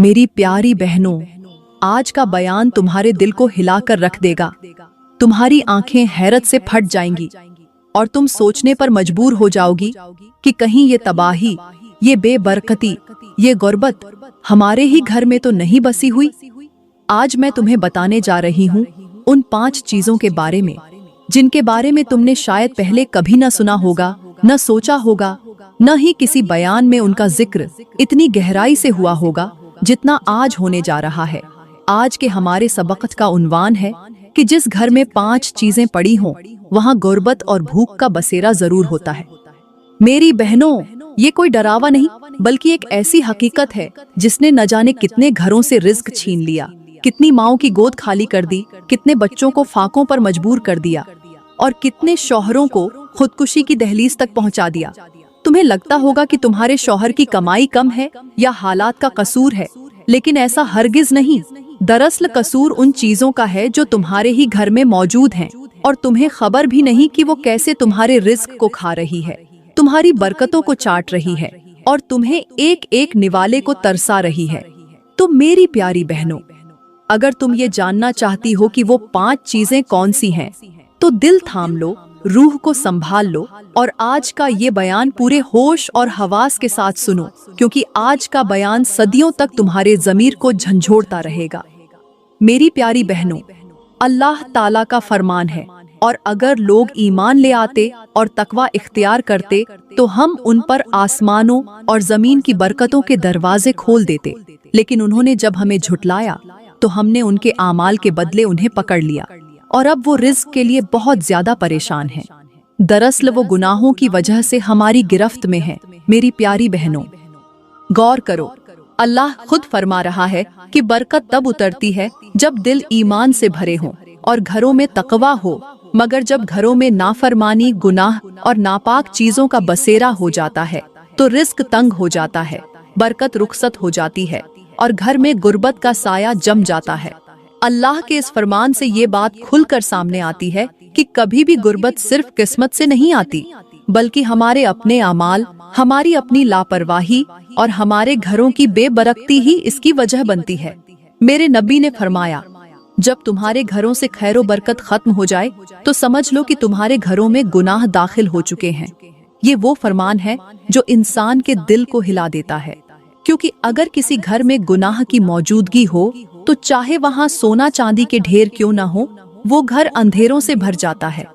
मेरी प्यारी बहनों, आज का बयान तुम्हारे दिल को हिलाकर रख देगा। तुम्हारी आंखें हैरत से फट जाएंगी और तुम सोचने पर मजबूर हो जाओगी कि कहीं ये तबाही, ये बेबरकती, ये गुर्बत हमारे ही घर में तो नहीं बसी हुई। आज मैं तुम्हें बताने जा रही हूँ उन 5 चीजों के बारे में जिनके बारे में तुमने शायद पहले कभी न सुना होगा, न सोचा होगा, न ही किसी बयान में उनका जिक्र इतनी गहराई से हुआ होगा जितना आज होने जा रहा है। आज के हमारे सबक का उन्वान है कि जिस घर में 5 चीजें पड़ी हों वहां गुर्बत और भूख का बसेरा जरूर होता है। मेरी बहनों, ये कोई डरावा नहीं बल्कि एक ऐसी हकीकत है जिसने न जाने कितने घरों से रिज्क छीन लिया, कितनी माओं की गोद खाली कर दी, कितने बच्चों को फाकों पर मजबूर कर दिया और कितने शौहरों को खुदकुशी की दहलीज तक पहुंचा दिया। तुम्हें लगता होगा कि तुम्हारे शौहर की कमाई कम है या हालात का कसूर है, लेकिन ऐसा हरगिज नहीं। दरअसल कसूर उन चीजों का है जो तुम्हारे ही घर में मौजूद हैं और तुम्हें खबर भी नहीं कि वो कैसे तुम्हारे रिज्क को खा रही है, तुम्हारी बरकतों को चाट रही है और तुम्हें एक एक निवाले को तरसा रही है। तो मेरी प्यारी बहनों, अगर तुम ये जानना चाहती हो कि वो 5 चीजें कौन सी हैं, तो दिल थाम लो, रूह को संभाल लो और आज का ये बयान पूरे होश और हवास के साथ सुनो, क्योंकि आज का बयान सदियों तक तुम्हारे ज़मीर को झंझोड़ता रहेगा। मेरी प्यारी बहनों, अल्लाह ताला का फरमान है और अगर लोग ईमान ले आते और तकवा इख्तियार करते तो हम उन पर आसमानों और जमीन की बरकतों के दरवाजे खोल देते, लेकिन उन्होंने जब हमें झुटलाया तो हमने उनके आमाल के बदले उन्हें पकड़ लिया और अब वो रिज्क के लिए बहुत ज्यादा परेशान हैं। दरअसल वो गुनाहों की वजह से हमारी गिरफ्त में है। मेरी प्यारी बहनों, गौर करो, अल्लाह खुद फरमा रहा है कि बरकत तब उतरती है जब दिल ईमान से भरे हों और घरों में तकवा हो, मगर जब घरों में नाफरमानी, गुनाह और नापाक चीजों का बसेरा हो जाता है तो रिज्क तंग हो जाता है, बरकत रुखसत हो जाती है और घर में गुर्बत का साया जम जाता है। अल्लाह के इस फरमान से ये बात खुलकर सामने आती है कि कभी भी गुर्बत सिर्फ किस्मत से नहीं आती, बल्कि हमारे अपने अमाल, हमारी अपनी लापरवाही और हमारे घरों की बेबरकती ही इसकी वजह बनती है। मेरे नबी ने फरमाया, जब तुम्हारे घरों से खैरो बरकत खत्म हो जाए तो समझ लो कि तुम्हारे घरों में गुनाह दाखिल हो चुके हैं। ये वो फरमान है जो इंसान के दिल को हिला देता है, क्योंकि अगर किसी घर में गुनाह की मौजूदगी हो तो चाहे वहाँ सोना चांदी के ढेर क्यों ना हो, वो घर अंधेरों से भर जाता है।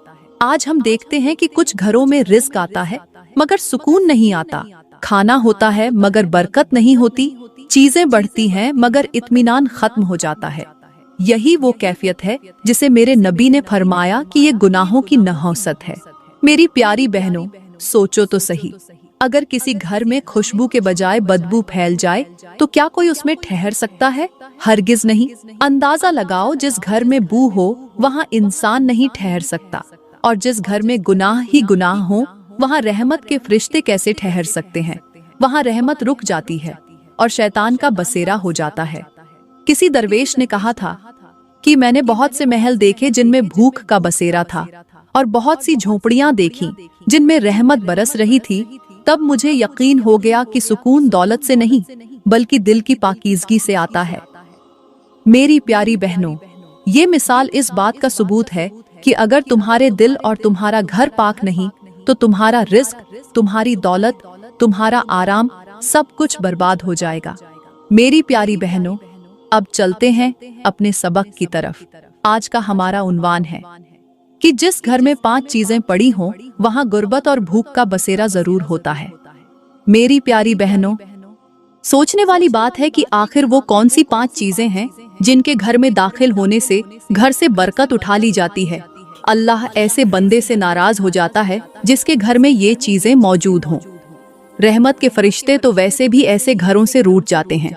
आज हम देखते हैं कि कुछ घरों में रिज्क आता है मगर सुकून नहीं आता, खाना होता है मगर बरकत नहीं होती, चीजें बढ़ती हैं मगर इत्मीनान खत्म हो जाता है। यही वो कैफियत है जिसे मेरे नबी ने फरमाया कि ये गुनाहों की नहौसत है। मेरी प्यारी बहनों, सोचो तो सही, अगर किसी घर में खुशबू के बजाय बदबू फैल जाए तो क्या कोई उसमें ठहर सकता है? हरगिज नहीं। अंदाजा लगाओ, जिस घर में बू हो वहाँ इंसान नहीं ठहर सकता, और जिस घर में गुनाह ही गुनाह हो वहाँ रहमत के फरिश्ते कैसे ठहर सकते हैं? वहाँ रहमत रुक जाती है और शैतान का बसेरा हो जाता है। किसी दरवेश ने कहा था कि मैंने बहुत से महल देखे जिनमें भूख का बसेरा था और बहुत सी झोपड़ियां देखी जिनमें रहमत बरस रही थी। तब मुझे यकीन हो गया कि सुकून दौलत से नहीं बल्कि दिल की पाकीज़गी से आता है। मेरी प्यारी बहनों, ये मिसाल इस बात का सबूत है कि अगर तुम्हारे दिल और तुम्हारा घर पाक नहीं तो तुम्हारा रिज्क, तुम्हारी दौलत, तुम्हारा आराम सब कुछ बर्बाद हो जाएगा। मेरी प्यारी बहनों, अब चलते हैं अपने सबक की तरफ। आज का हमारा उन्वान है कि जिस घर में 5 चीजें पड़ी हों वहां गुर्बत और भूख का बसेरा जरूर होता है। मेरी प्यारी बहनों, सोचने वाली बात है कि आखिर वो कौन सी 5 चीजें हैं जिनके घर में दाखिल होने से घर से बरकत उठा ली जाती है। अल्लाह ऐसे बंदे से नाराज हो जाता है जिसके घर में ये चीजें मौजूद हों। रहमत के फरिश्ते तो वैसे भी ऐसे घरों से रूठ जाते हैं।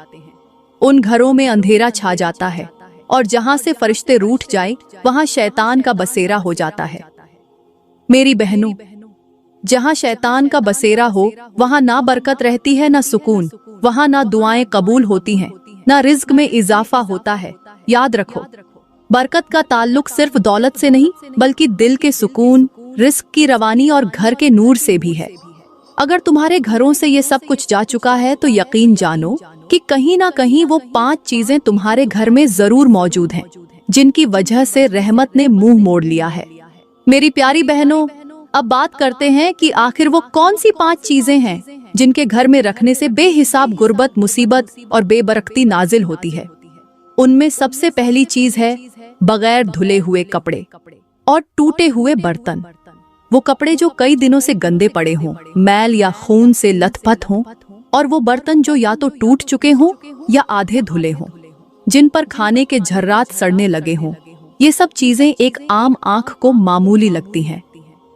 उन घरों में अंधेरा छा जाता है और जहां से फरिश्ते रूठ जाए वहां शैतान का बसेरा हो जाता है। मेरी बहनों, जहां शैतान का बसेरा हो वहां ना बरकत रहती है, ना सुकून, वहां ना दुआएं कबूल होती हैं, ना रिज्क में इजाफा होता है। याद रखो, बरकत का ताल्लुक सिर्फ दौलत से नहीं बल्कि दिल के सुकून, रिज्क की रवानी और घर के नूर से भी है। अगर तुम्हारे घरों से ये सब कुछ जा चुका है तो यकीन जानो कि कहीं ना कहीं वो 5 चीजें तुम्हारे घर में जरूर मौजूद हैं, जिनकी वजह से रहमत ने मुंह मोड़ लिया है। मेरी प्यारी बहनों, अब बात करते हैं कि आखिर वो कौन सी 5 चीजें हैं जिनके घर में रखने से बेहिसाब गुर्बत, मुसीबत और बेबरकती नाजिल होती है। उनमें सबसे पहली चीज है बगैर धुले हुए कपड़े और टूटे हुए बर्तन। वो कपड़े जो कई दिनों से गंदे पड़े हों, मैल या खून से लथपथ हों, और वो बर्तन जो या तो टूट चुके हों या आधे धुले हों, जिन पर खाने के झर्रात सड़ने लगे हों। ये सब चीजें एक आम आंख को मामूली लगती हैं,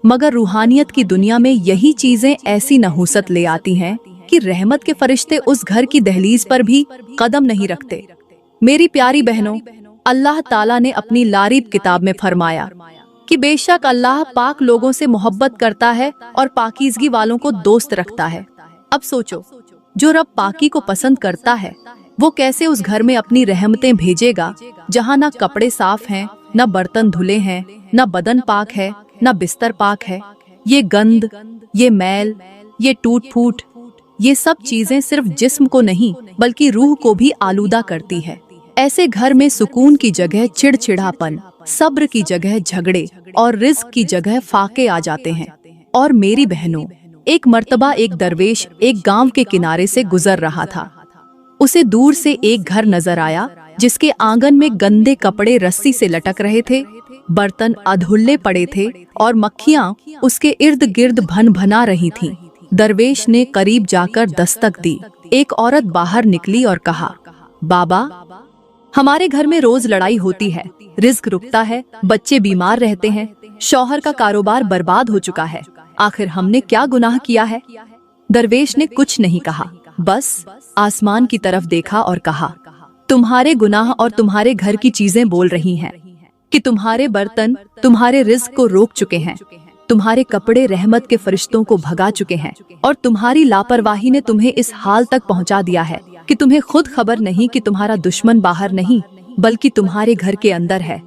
मगर रूहानियत की दुनिया में यही चीजें ऐसी नहुसत ले आती हैं कि रहमत के फरिश्ते उस घर की दहलीज पर भी कदम नहीं रखते। मेरी प्यारी बहनों, अल्लाह ताला ने अपनी लारीब किताब में फरमाया कि बेशक अल्लाह पाक लोगों से मोहब्बत करता है और पाकीज़गी वालों को दोस्त रखता है। अब सोचो, जो रब पाकी को पसंद करता है, वो कैसे उस घर में अपनी रहमतें भेजेगा जहाँ ना कपड़े साफ हैं, ना बर्तन धुले हैं, ना बदन पाक है, ना बिस्तर पाक है। ये गंद, ये मैल, ये टूट फूट, ये सब चीजें सिर्फ जिस्म को नहीं बल्कि रूह को भी आलूदा करती है। ऐसे घर में सुकून की जगह चिड़चिड़ापन, सब्र की जगह झगड़े और रिज्क की जगह फाके आ जाते हैं। और मेरी बहनों, एक मर्तबा एक दरवेश एक गांव के किनारे से गुजर रहा था। उसे दूर से एक घर नजर आया जिसके आंगन में गंदे कपड़े रस्सी से लटक रहे थे, बर्तन अधुल्ले पड़े थे और मक्खियां उसके इर्द गिर्द भन भना रही थीं। दरवेश ने करीब जाकर दस्तक दी। एक औरत बाहर निकली और कहा, बाबा, हमारे घर में रोज लड़ाई होती है, रिज्क रुकता है, बच्चे बीमार रहते हैं, शौहर का कारोबार बर्बाद हो चुका है। आखिर हमने क्या गुनाह किया है? दरवेश ने कुछ नहीं कहा, बस आसमान की तरफ देखा और कहा, तुम्हारे गुनाह और तुम्हारे घर की चीजें बोल रही हैं कि तुम्हारे बर्तन तुम्हारे रिज्क को रोक चुके हैं, तुम्हारे कपड़े रहमत के फरिश्तों को भगा चुके हैं, और तुम्हारी लापरवाही ने तुम्हें इस हाल तक पहुंचा दिया है कि तुम्हें खुद खबर नहीं कि तुम्हारा दुश्मन बाहर नहीं बल्कि तुम्हारे घर के अंदर है।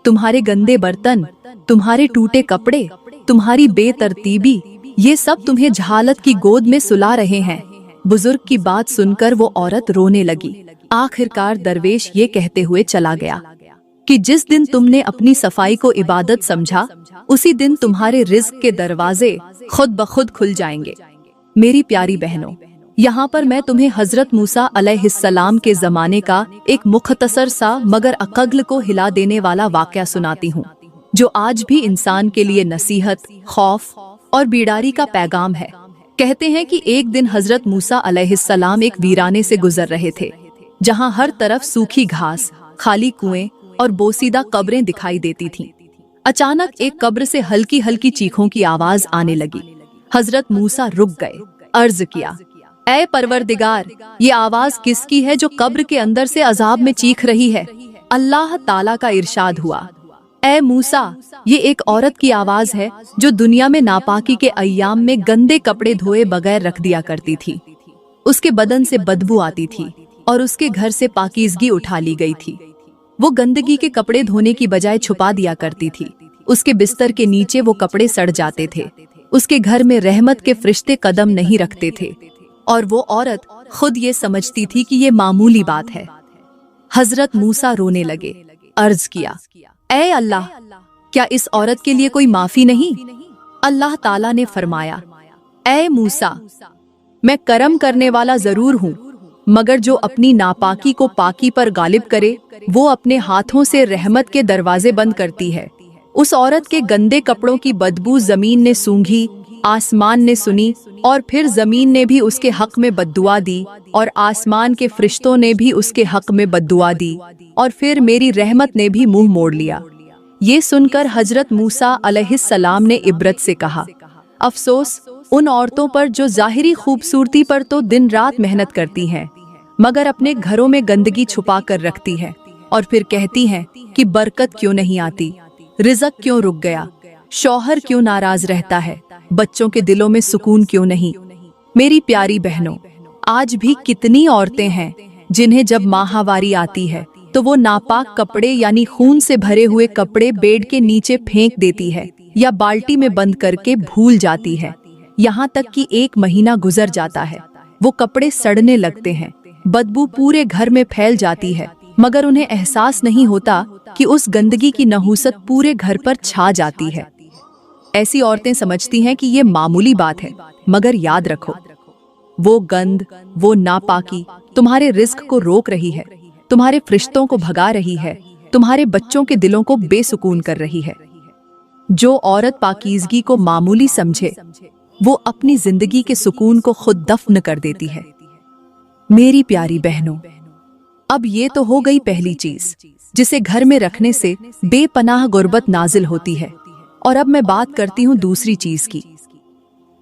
तुम्हारे गंदे बर्तन, तुम्हारे टूटे कपड़े, तुम्हारी बेतरतीबी, ये सब तुम्हें जहालत की गोद में सुला रहे हैं। बुजुर्ग की बात सुनकर वो औरत रोने लगी। आखिरकार दरवेश ये कहते हुए चला गया कि जिस दिन तुमने अपनी सफाई को इबादत समझा, उसी दिन तुम्हारे रिज्क के दरवाजे खुद ब खुद खुल जाएंगे। मेरी प्यारी बहनों, यहाँ पर मैं तुम्हें हजरत मूसा अलैहिस्सलाम के जमाने का एक मुख्तसर सा मगर अक्ल को हिला देने वाला वाक़या सुनाती हूँ, जो आज भी इंसान के लिए नसीहत, खौफ और बीडारी का पैगाम है। कहते हैं कि एक दिन हजरत मूसा अलैहिस्सलाम एक वीराने से गुजर रहे थे, जहाँ हर तरफ सूखी घास, खाली कुएं और बोसीदा कब्रें दिखाई देती थीं। अचानक एक कब्र से हल्की हल्की चीखों की आवाज आने लगी। हजरत मूसा रुक गए, अर्ज किया, ऐ परवरदिगार, ये आवाज किसकी है जो कब्र के अंदर से अजाब में चीख रही है? अल्लाह ताला का इरशाद हुआ, ऐ मूसा, ये एक औरत की आवाज है जो दुनिया में नापाकी के अय्याम में गंदे कपड़े धोए बगैर रख दिया करती थी। उसके बदन से बदबू आती थी और उसके घर से पाकीज़गी उठा ली गई थी। वो गंदगी के कपड़े धोने की बजाय छुपा दिया करती थी। उसके बिस्तर के नीचे वो कपड़े सड़ जाते थे। उसके घर में रहमत के फरिश्ते कदम नहीं रखते थे और वो औरत खुद ये समझती थी कि ये मामूली बात है। हजरत मूसा रोने लगे, अर्ज किया, ऐ अल्लाह, क्या इस औरत के लिए कोई माफी नहीं? अल्लाह ताला ने फरमाया, ऐ मूसा, मैं करम करने वाला जरूर हूँ, मगर जो अपनी नापाकी को पाकी पर गालिब करे, वो अपने हाथों से रहमत के दरवाजे बंद करती है। उस औरत के गंदे कपड़ों की बदबू जमीन ने सूंघी, आसमान ने सुनी, और फिर जमीन ने भी उसके हक में बद्दुआ दी और आसमान के फरिश्तों ने भी उसके हक में बद्दुआ दी, और फिर मेरी रहमत ने भी मुंह मोड़ लिया। ये सुनकर हजरत मूसा अलैहिस्सलाम ने इबरत से कहा, अफसोस उन औरतों पर जो जाहिरी खूबसूरती पर तो दिन रात मेहनत करती हैं, मगर अपने घरों में गंदगी छुपा कर रखती है और फिर कहती हैं कि बरकत क्यों नहीं आती, रिज़्क क्यों रुक गया, शौहर क्यों नाराज रहता है, बच्चों के दिलों में सुकून क्यों नहीं। मेरी प्यारी बहनों, आज भी कितनी औरतें हैं जिन्हें जब माहवारी आती है तो वो नापाक कपड़े यानी खून से भरे हुए कपड़े बेड के नीचे फेंक देती है या बाल्टी में बंद करके भूल जाती है। यहाँ तक कि 1 महीना गुजर जाता है, वो कपड़े सड़ने लगते हैं, बदबू पूरे घर में फैल जाती है, मगर उन्हें एहसास नहीं होता कि उस गंदगी की नहूसत पूरे घर पर छा जाती है। ऐसी औरतें समझती हैं कि ये मामूली बात है, मगर याद रखो, वो गंद, वो नापाकी तुम्हारे रिस्क को रोक रही है, तुम्हारे फरिश्तों को भगा रही है, तुम्हारे बच्चों के दिलों को बेसुकून कर रही है। जो औरत पाकीज़गी को मामूली समझे, वो अपनी जिंदगी के सुकून को खुद दफन कर देती है। मेरी प्यारी बहनों, अब ये तो हो गई पहली चीज, जिसे घर में रखने से बेपनाह गुर्बत नाजिल होती है। और अब मैं बात करती हूँ दूसरी चीज की।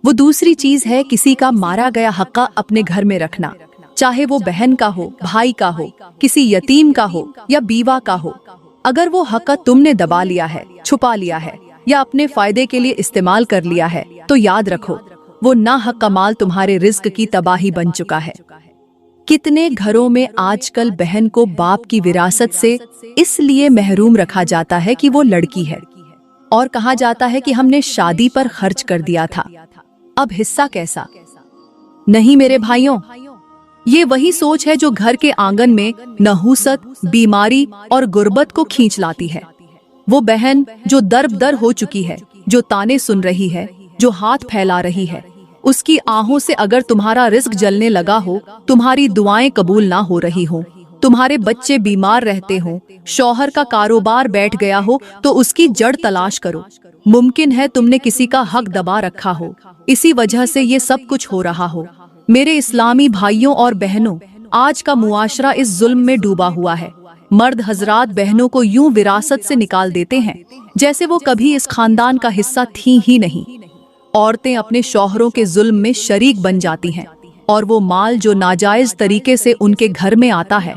वो दूसरी चीज है किसी का मारा गया हक्का अपने घर में रखना, चाहे वो बहन का हो, भाई का हो, किसी यतीम का हो या बीवा का हो। अगर वो हक्का तुमने दबा लिया है, छुपा लिया है या अपने फायदे के लिए इस्तेमाल कर लिया है, तो याद रखो, वो ना हक का माल तुम्हारे रिस्क की तबाही बन चुका है। कितने घरों में आजकल बहन को बाप की विरासत से इसलिए महरूम रखा जाता है कि वो लड़की है, और कहा जाता है कि हमने शादी पर खर्च कर दिया था, अब हिस्सा कैसा। नहीं मेरे भाइयों, ये वही सोच है जो घर के आंगन में नहूसत, बीमारी और गुर्बत को खींच लाती है। वो बहन जो दर हो चुकी है, जो ताने सुन रही है, जो हाथ फैला रही है, उसकी आहों से अगर तुम्हारा रिस्क जलने लगा हो, तुम्हारी दुआएं कबूल ना हो रही हो, तुम्हारे बच्चे बीमार रहते हो, शौहर का कारोबार बैठ गया हो, तो उसकी जड़ तलाश करो। मुमकिन है तुमने किसी का हक दबा रखा हो, इसी वजह से ये सब कुछ हो रहा हो। मेरे इस्लामी भाइयों और बहनों, आज का मुआशरा इस जुल्म में डूबा हुआ है। मर्द हजरात बहनों को यूं विरासत से निकाल देते हैं जैसे वो कभी इस खानदान का हिस्सा थी ही नहीं। औरतें अपने शौहरों के जुल्म में शरीक बन जाती हैं, और वो माल जो नाजायज तरीके से उनके घर में आता है,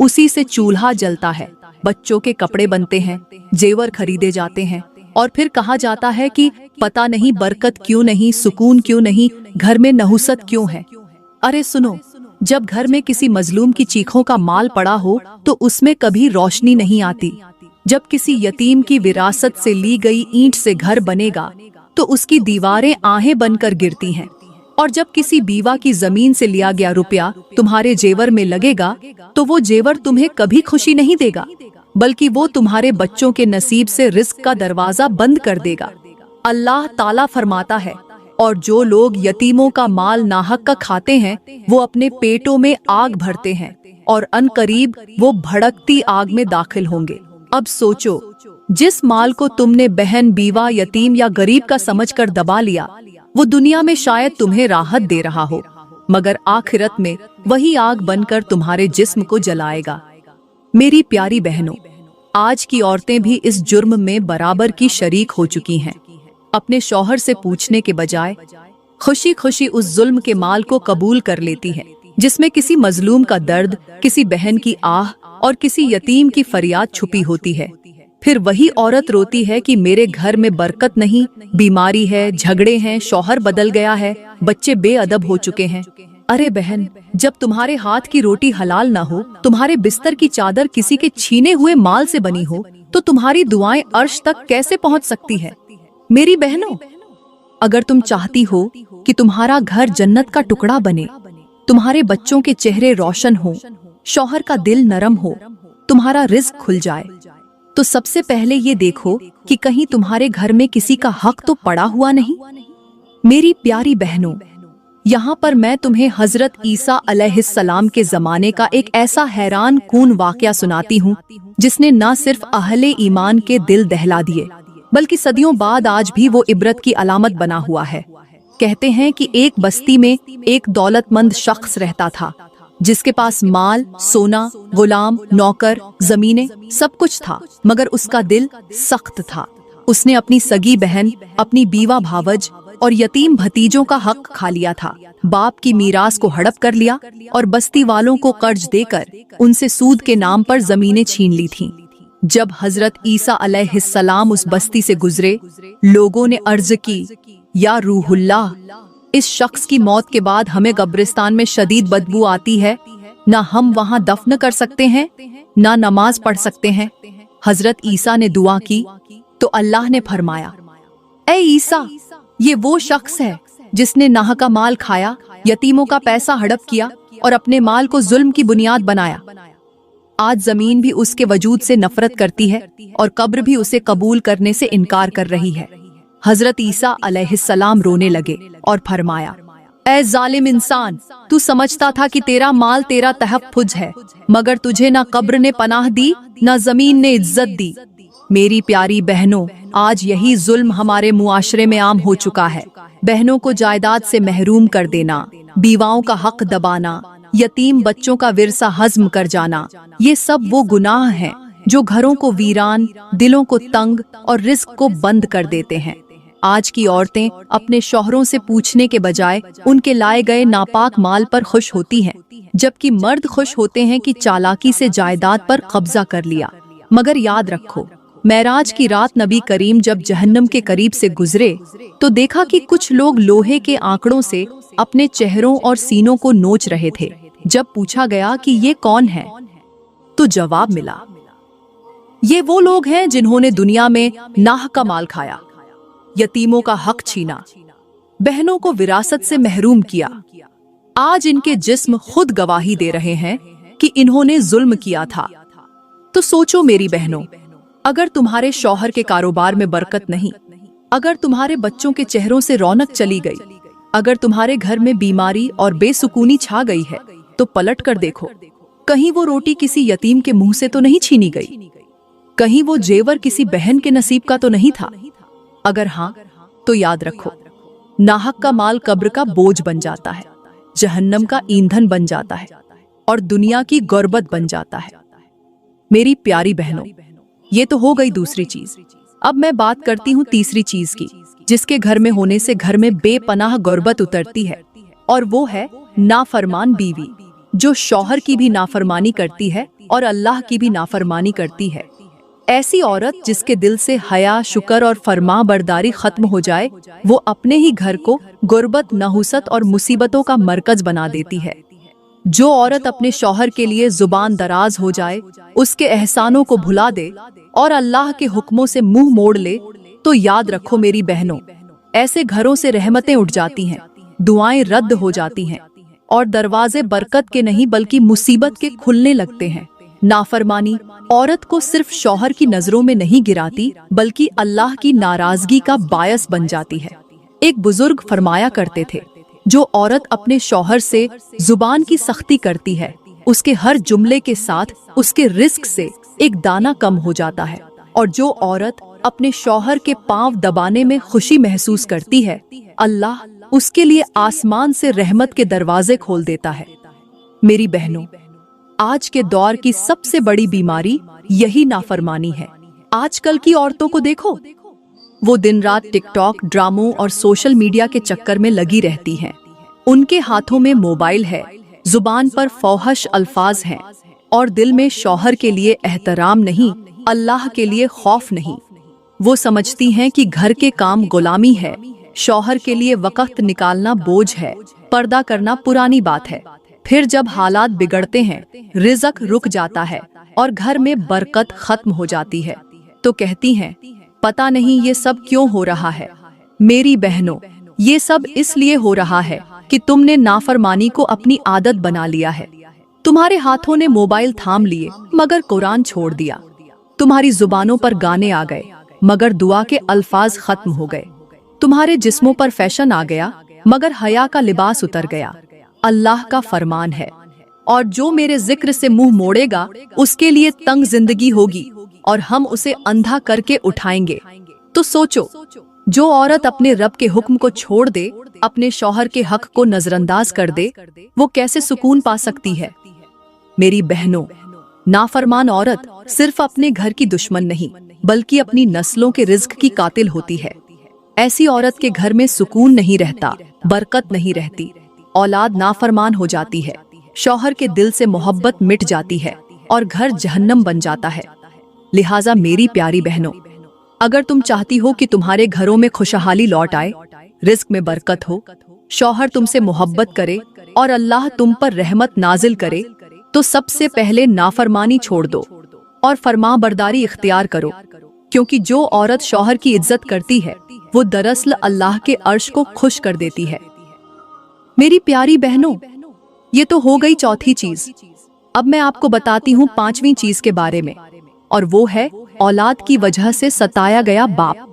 उसी से चूल्हा जलता है, बच्चों के कपड़े बनते हैं, जेवर खरीदे जाते हैं, और फिर कहा जाता है कि पता नहीं बरकत क्यों नहीं, सुकून क्यों नहीं, घर में नहुसत क्यों है। अरे सुनो, जब घर में किसी मजलूम की चीखों का माल पड़ा हो तो उसमें कभी रोशनी नहीं आती। जब किसी यतीम की विरासत से ली गई ईंट से घर बनेगा तो उसकी दीवारें आहें बनकर गिरती हैं। और जब किसी बीवा की जमीन से लिया गया रुपया तुम्हारे जेवर में लगेगा तो वो जेवर तुम्हें कभी खुशी नहीं देगा, बल्कि वो तुम्हारे बच्चों के नसीब से रिस्क का दरवाजा बंद कर देगा। अल्लाह ताला फरमाता है, और जो लोग यतीमों का माल नाहक का खाते हैं वो अपने पेटों में आग भरते हैं, और अनकरीब वो भड़कती आग में दाखिल होंगे। अब सोचो, जिस माल को तुमने बहन, बीवा, यतीम या गरीब का समझकर दबा लिया, वो दुनिया में शायद तुम्हें राहत दे रहा हो, मगर आखिरत में वही आग बनकर तुम्हारे जिस्म को जलाएगा। मेरी प्यारी बहनों, आज की औरतें भी इस जुर्म में बराबर की शरीक हो चुकी हैं। अपने शौहर से पूछने के बजाय खुशी खुशी उस जुल्म के माल को कबूल कर लेती है, जिसमें किसी मजलूम का दर्द, किसी बहन की आह और किसी यतीम की फरियाद छुपी होती है। फिर वही औरत रोती है कि मेरे घर में बरकत नहीं, बीमारी है, झगड़े हैं, शौहर बदल गया है, बच्चे बेअदब हो चुके हैं। अरे बहन, जब तुम्हारे हाथ की रोटी हलाल ना हो, तुम्हारे बिस्तर की चादर किसी के छीने हुए माल से बनी हो, तो तुम्हारी दुआएं अर्श तक कैसे पहुंच सकती है। मेरी बहनों, अगर तुम चाहती हो कि तुम्हारा घर जन्नत का टुकड़ा बने, तुम्हारे बच्चों के चेहरे रोशन हो, शौहर का दिल नरम हो, तुम्हारा रिज्क खुल जाए, तो सबसे पहले ये देखो कि कहीं तुम्हारे घर में किसी का हक तो पड़ा हुआ नहीं। मेरी प्यारी बहनों, यहाँ पर मैं तुम्हें हजरत ईसा अलैहिस्सलाम के जमाने का एक ऐसा हैरान कून वाकया सुनाती हूँ, जिसने न सिर्फ अहले ईमान के दिल दहला दिए, बल्कि सदियों बाद आज भी वो इबरत की अलामत बना हुआ है। कहते हैं कि एक बस्ती में एक दौलतमंद शख्स रहता था, जिसके पास माल, सोना, गुलाम, नौकर, जमीनें, सब कुछ था, मगर उसका दिल सख्त था। उसने अपनी सगी बहन, अपनी बीवा भावज और यतीम भतीजों का हक खा लिया था, बाप की मीरास को हड़प कर लिया और बस्ती वालों को कर्ज देकर उनसे सूद के नाम पर जमीनें छीन ली थीं। जब हजरत ईसा अलैहिस्सलाम उस बस्ती से गुजरे, लोगों ने अर्ज की, या रूहुल्लाह, इस शख्स की मौत के बाद हमें कब्रिस्तान में शदीद बदबू आती है, ना हम वहाँ दफन कर सकते हैं, ना नमाज पढ़ सकते हैं। हजरत ईसा ने दुआ की तो अल्लाह ने फरमाया, ए ईसा, ये वो शख्स है जिसने नाहका माल खाया, यतीमों का पैसा हड़प किया और अपने माल को जुल्म की बुनियाद बनाया। आज जमीन भी उसके वजूद से नफरत करती है और कब्र भी उसे कबूल करने से इनकार कर रही है। हजरत ईसा अलैहिस्सलाम रोने लगे और फरमाया, ऐ जालिम इंसान, तू समझता था कि तेरा माल तेरा तहफ्फुज है, मगर तुझे ना कब्र ने पनाह दी ना जमीन ने इज्जत दी। मेरी प्यारी बहनों, आज यही जुल्म हमारे मुआशरे में आम हो चुका है। बहनों को जायदाद से महरूम कर देना, बीवाओं का हक दबाना, यतीम बच्चों का विरसा हजम कर जाना, ये सब वो गुनाह हैं जो घरों को वीरान, दिलों को तंग और रिस्क को बंद कर देते हैं। आज की औरतें अपने शौहरों से पूछने के बजाय उनके लाए गए नापाक माल पर खुश होती हैं, जबकि मर्द खुश होते हैं कि चालाकी से जायदाद पर कब्जा कर लिया। मगर याद रखो, मेराज की रात नबी करीम जब जहन्नम के करीब से गुजरे तो देखा कि कुछ लोग लोहे के आंकड़ों से अपने चेहरों और सीनों को नोच रहे थे। जब पूछा गया कि ये कौन है, तो जवाब मिला, ये वो लोग हैं जिन्होंने दुनिया में नाह का माल खाया, यतीमों का हक छीना, बहनों को विरासत से महरूम किया। आज इनके जिस्म खुद गवाही दे रहे हैं कि इन्होंने जुल्म किया था। तो सोचो मेरी बहनों, अगर तुम्हारे शौहर के कारोबार में बरकत नहीं, अगर तुम्हारे बच्चों के चेहरों से रौनक चली गई, अगर तुम्हारे घर में बीमारी और बेसुकूनी छा गई है, तो पलट कर देखो, कहीं वो रोटी किसी यतीम के मुंह से तो नहीं छीनी गई, कहीं वो जेवर किसी बहन के नसीब का तो नहीं था। अगर हाँ, तो याद रखो, नाहक का माल कब्र का बोझ बन जाता है, जहन्नम का ईंधन बन जाता है और दुनिया की गुर्बत बन जाता है। मेरी प्यारी बहनों, ये तो हो गई दूसरी चीज। अब मैं बात करती हूँ तीसरी चीज की, जिसके घर में होने से घर में बेपनाह गुर्बत उतरती है, और वो है नाफरमान बीवी, जो शौहर की भी नाफरमानी करती है और अल्लाह की भी नाफरमानी करती है। ऐसी औरत जिसके दिल से हया, शुक्र और फरमा बरदारी खत्म हो जाए, वो अपने ही घर को गुर्बत, नहुसत और मुसीबतों का मरकज बना देती है। जो औरत अपने शौहर के लिए जुबान दराज हो जाए, उसके एहसानों को भुला दे और अल्लाह के हुक्मों से मुंह मोड़ ले, तो याद रखो मेरी बहनों, ऐसे घरों से रहमतें उठ जाती हैं, दुआएं रद्द हो जाती हैं और दरवाजे बरकत के नहीं बल्कि मुसीबत के खुलने लगते हैं। नाफरमानी औरत को सिर्फ शौहर की नजरों में नहीं गिराती, बल्कि अल्लाह की नाराजगी का बायस बन जाती है। एक बुजुर्ग फरमाया करते थे, जो औरत अपने शौहर से जुबान की सख्ती करती है, उसके हर जुमले के साथ उसके रिस्क से एक दाना कम हो जाता है, और जो औरत अपने शौहर के पांव दबाने में खुशी महसूस करती है, अल्लाह उसके लिए आसमान से रहमत के दरवाजे खोल देता है। मेरी बहनों, आज के दौर की सबसे बड़ी बीमारी यही नाफरमानी है। आजकल की औरतों को देखो, वो दिन रात टिकटॉक, ड्रामों और सोशल मीडिया के चक्कर में लगी रहती हैं। उनके हाथों में मोबाइल है, जुबान पर फौहश अल्फाज हैं और दिल में शौहर के लिए एहतराम नहीं, अल्लाह के लिए खौफ नहीं। वो समझती हैं कि घर के काम गुलामी है, शौहर के लिए वक्त निकालना बोझ है, पर्दा करना पुरानी बात है। फिर जब हालात बिगड़ते हैं, रिज़्क रुक जाता है और घर में बरकत खत्म हो जाती है, तो कहती हैं, पता नहीं ये सब क्यों हो रहा है। मेरी बहनों, ये सब इसलिए हो रहा है कि तुमने नाफरमानी को अपनी आदत बना लिया है। तुम्हारे हाथों ने मोबाइल थाम लिए मगर कुरान छोड़ दिया। तुम्हारी जुबानों पर गाने आ गए मगर दुआ के अल्फाज खत्म हो गए। तुम्हारे जिस्मों पर फैशन आ गया मगर हया का लिबास उतर गया। अल्लाह का फरमान है, और जो मेरे जिक्र से मुंह मोड़ेगा उसके लिए तंग जिंदगी होगी और हम उसे अंधा करके उठाएंगे। तो सोचो, जो औरत अपने रब के हुक्म को छोड़ दे, अपने शौहर के हक को नजरअंदाज कर दे, वो कैसे सुकून पा सकती है। मेरी बहनों, नाफरमान औरत सिर्फ अपने घर की दुश्मन नहीं बल्कि अपनी नस्लों के रिज्क की कातिल होती है। ऐसी औरत के घर में सुकून नहीं रहता, बरकत नहीं रहती, औलाद नाफरमान हो जाती है, शौहर के दिल से मोहब्बत मिट जाती है और घर जहन्नम बन जाता है। लिहाजा मेरी प्यारी बहनों, अगर तुम चाहती हो कि तुम्हारे घरों में खुशहाली लौट आए, रिज्क में बरकत हो, शौहर तुमसे मोहब्बत करे और अल्लाह तुम पर रहमत नाजिल करे, तो सबसे पहले नाफरमानी छोड़ दो और फरमाबरदारी इख्तियार करो। क्योंकि जो औरत शौहर की इज्जत करती है, वो दरअसल अल्लाह के अर्श को खुश कर देती है। मेरी प्यारी बहनों, ये तो हो गई चौथी चीज। अब मैं आपको बताती हूँ पांचवी चीज के बारे में, और वो है औलाद की वजह से सताया गया बाप।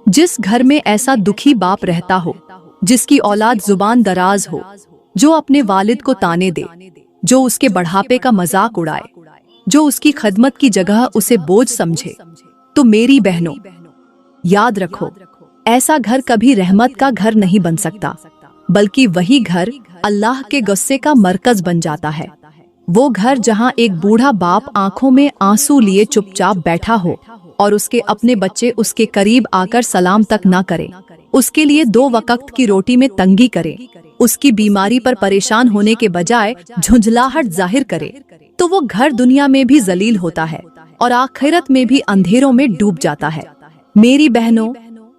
जिस घर में ऐसा दुखी बाप रहता हो, जिसकी औलाद जुबान दराज हो, जो अपने वालिद को ताने दे, जो उसके बढ़ापे का मजाक उड़ाए, जो उसकी खदमत की जगह उसे बोझ समझे, तो मेरी बहनों याद रखो, ऐसा घर कभी रहमत का घर नहीं बन सकता, बल्कि वही घर अल्लाह के गुस्से का मरकज बन जाता है। वो घर जहाँ एक बूढ़ा बाप आंखों में आंसू लिए चुपचाप बैठा हो और उसके अपने बच्चे उसके करीब आकर सलाम तक ना करें, उसके लिए 2 वक्त की रोटी में तंगी करे, उसकी बीमारी पर परेशान होने के बजाय झुंझलाहट जाहिर करे, तो वो घर दुनिया में भी जलील होता है और आखिरत में भी अंधेरों में डूब जाता है। मेरी बहनों,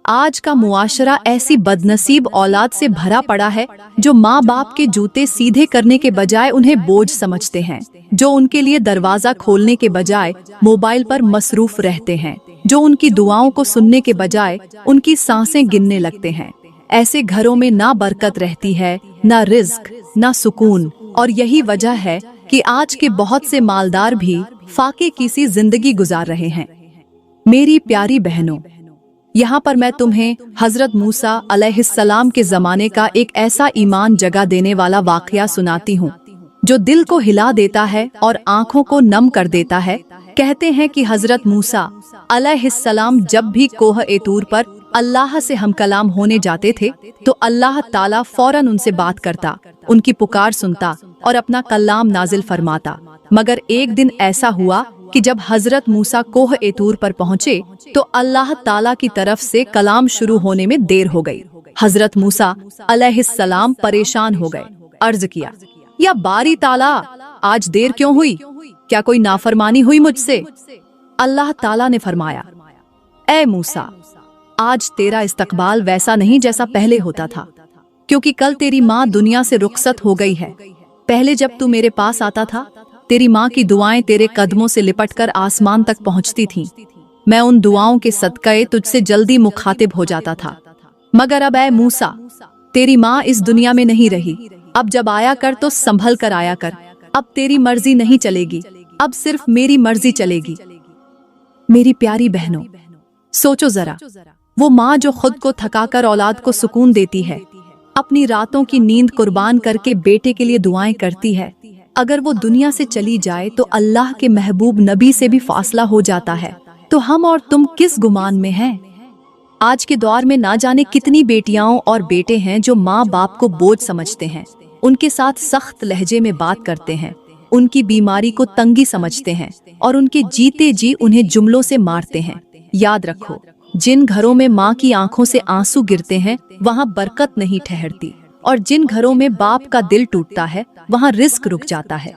आज का मुआशरा ऐसी बदनसीब औलाद से भरा पड़ा है जो माँ बाप के जूते सीधे करने के बजाय उन्हें बोझ समझते हैं, जो उनके लिए दरवाजा खोलने के बजाय मोबाइल पर मसरूफ रहते हैं, जो उनकी दुआओं को सुनने के बजाय उनकी सांसें गिनने लगते हैं। ऐसे घरों में ना बरकत रहती है, ना रिज्क, ना सुकून, और यही वजह है कि आज के बहुत से मालदार भी फाके की सी जिंदगी गुजार रहे हैं। मेरी प्यारी बहनों, यहाँ पर मैं तुम्हें हजरत मूसा अलैहिस्सलाम के जमाने का एक ऐसा ईमान जगा देने वाला वाकया सुनाती हूँ जो दिल को हिला देता है और आंखों को नम कर देता है। कहते हैं कि हजरत मूसा अलैहिस्सलाम जब भी कोह ए तूर पर अल्लाह से हम कलाम होने जाते थे तो अल्लाह ताला फौरन उनसे बात करता, उनकी पुकार सुनता और अपना कलाम नाजिल फरमाता। मगर एक दिन ऐसा हुआ कि जब हजरत मूसा कोह ए तूर पर पहुँचे तो अल्लाह ताला की तरफ से कलाम शुरू होने में देर हो गई। हजरत मूसा अलैहिस्सलाम परेशान हो गए, अर्ज किया, या बारी ताला, आज देर क्यों हुई? क्या कोई नाफरमानी हुई मुझसे? अल्लाह ताला ने फरमाया, ए मूसा, आज तेरा इस्तकबाल वैसा नहीं जैसा पहले होता था, क्योंकि कल तेरी माँ दुनिया से रुखसत हो गई है। पहले जब तू मेरे पास आता था, तेरी माँ की दुआएं तेरे कदमों से लिपटकर आसमान तक पहुँचती थीं। मैं उन दुआओं के सदक़े तुझसे जल्दी मुखातिब हो जाता था। मगर अब ए मूसा, तेरी माँ इस दुनिया में नहीं रही। अब जब आया कर तो संभल कर आया कर। अब तेरी मर्जी नहीं चलेगी, अब सिर्फ मेरी मर्जी चलेगी। मेरी प्यारी बहनों, सोचो जरा, वो माँ जो खुद को थकाकर औलाद को सुकून देती है, अपनी रातों की नींद कुर्बान करके बेटे के लिए दुआएं करती है, अगर वो दुनिया से चली जाए तो अल्लाह के महबूब नबी से भी फासला हो जाता है, तो हम और तुम किस गुमान में हैं? आज के दौर में ना जाने कितनी बेटियां और बेटे हैं जो माँ बाप को बोझ समझते हैं, उनके साथ सख्त लहजे में बात करते हैं, उनकी बीमारी को तंगी समझते हैं और उनके जीते जी उन्हें जुमलों से मारते हैं। याद रखो, जिन घरों में माँ की आंखों से आंसू गिरते हैं वहाँ बरकत नहीं ठहरती, और जिन घरों में बाप का दिल टूटता है वहाँ रिस्क रुक जाता है।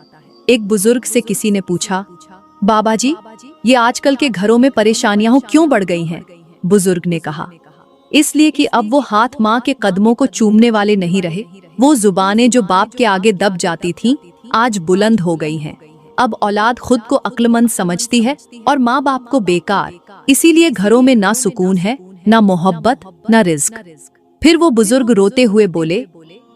एक बुजुर्ग से किसी ने पूछा, बाबा जी, ये आजकल के घरों में परेशानियां क्यों बढ़ गई हैं? बुजुर्ग ने कहा, इसलिए कि अब वो हाथ माँ के कदमों को चूमने वाले नहीं रहे। वो जुबानें जो बाप के आगे दब जाती थीं, आज बुलंद हो गई हैं। अब औलाद खुद को अक्लमंद समझती है और माँ बाप को बेकार। इसीलिए घरों में ना सुकून है, ना मोहब्बत, ना रिज्क। फिर वो बुजुर्ग रोते हुए बोले,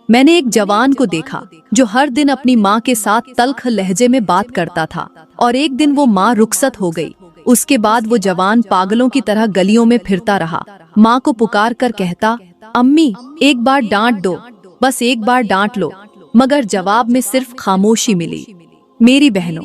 मैंने एक जवान को देखा जो हर दिन अपनी माँ के साथ तल्ख लहजे में बात करता था, और एक दिन वो माँ रुखसत हो गई। उसके बाद वो जवान पागलों की तरह गलियों में फिरता रहा, माँ को पुकार कर कहता, अम्मी एक बार डांट दो, बस एक बार डांट लो, मगर जवाब में सिर्फ खामोशी मिली। मेरी बहनों,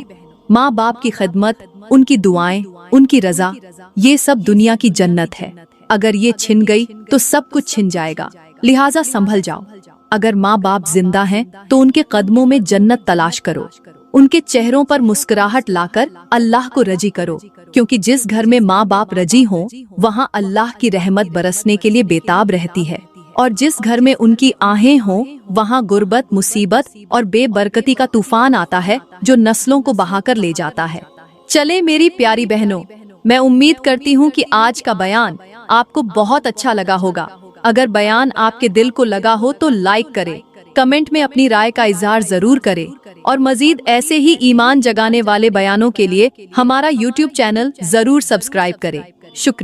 माँ बाप की खिदमत, उनकी दुआएं, उनकी रजा, ये सब दुनिया की जन्नत है। अगर ये छिन गई तो सब कुछ छिन जाएगा, लिहाजा संभल जाओ। अगर माँ बाप जिंदा हैं तो उनके कदमों में जन्नत तलाश करो, उनके चेहरों पर मुस्कुराहट लाकर अल्लाह को रजी करो, क्योंकि जिस घर में माँ बाप रजी हों वहाँ अल्लाह की रहमत बरसने के लिए बेताब रहती है, और जिस घर में उनकी आहें हों वहाँ गुर्बत, मुसीबत और बेबरकती का तूफान आता है जो नस्लों को बहाकर ले जाता है। चले मेरी प्यारी बहनों, मैं उम्मीद करती हूँ कि आज का बयान आपको बहुत अच्छा लगा होगा। अगर बयान आपके दिल को लगा हो तो लाइक करें, कमेंट में अपनी राय का इजहार जरूर करें, और मजीद ऐसे ही ईमान जगाने वाले बयानों के लिए हमारा YouTube चैनल जरूर सब्सक्राइब करें। शुक्रिया।